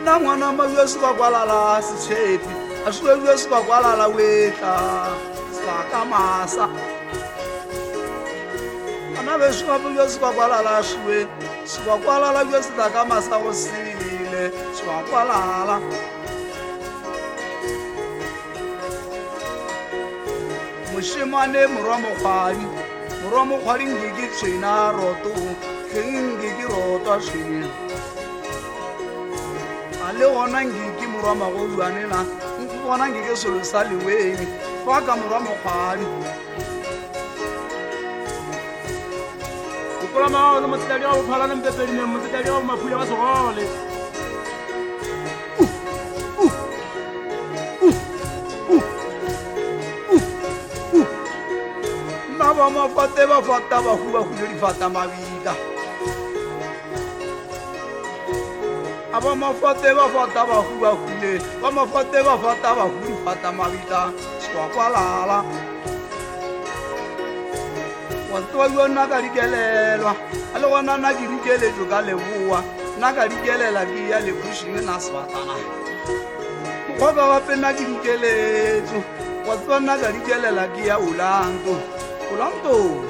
na ngwana mayo se ba kwalala se tshepi a se yo se ba kwalala wetla sa ka masa ana be se ba yo se ba kwalala shwe se ba kwalala yo se ka masa go sile se ba kwalala moshimane moromo kgwadi ngiki tsena roto ngiki roto shwe le gona ngiki morwa mago jwanela bona ngike selo sa leweng fa ka morwa mokgwadi o kola mao le motsetadi wa bophala le mpepedine motsetadi wa maphula wa segole nna ba mafate ba fata bahubahule difata mabila aba mafate ba fata bahubahule ba mafate ba fata bahudi fata mabila swa kwalala wa yona ka dikelelwa a le gona na ke dikeletso ka leboa nna ka dikelela ke ya lepushing na sebatana mokgoka gape nna ke dikeletso wa tseba nna ka dikelela ke ya Orlando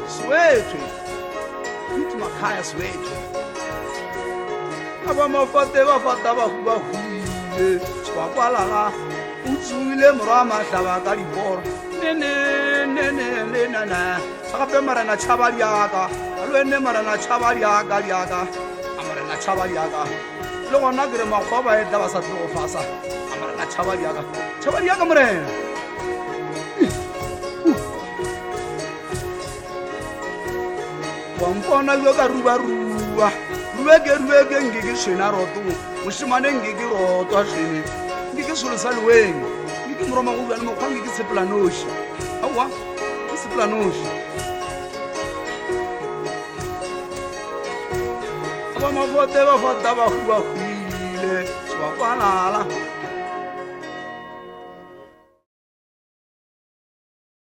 Soweto into makhaya Soweto aba mafate ba fata bahubahule swa kwalala o tsuile morwa mahlaba ka diporo nena gape marana tšhaba diaka alo ene marana tšhaba diaka a marana tšhaba diaka le gona ke re makgwa ba etla ba sa tle go fasa a marana tšhaba diaka morena wampona yo ka rubaruba rubeke ngike swena roto moshimane ngike rotwa swene ngike solo sa leweng ngike moroma go bjale mokgwa ngike sepelanoši aowa ke sepelanoši aba mafote ba fata bahubahule se ba kwalala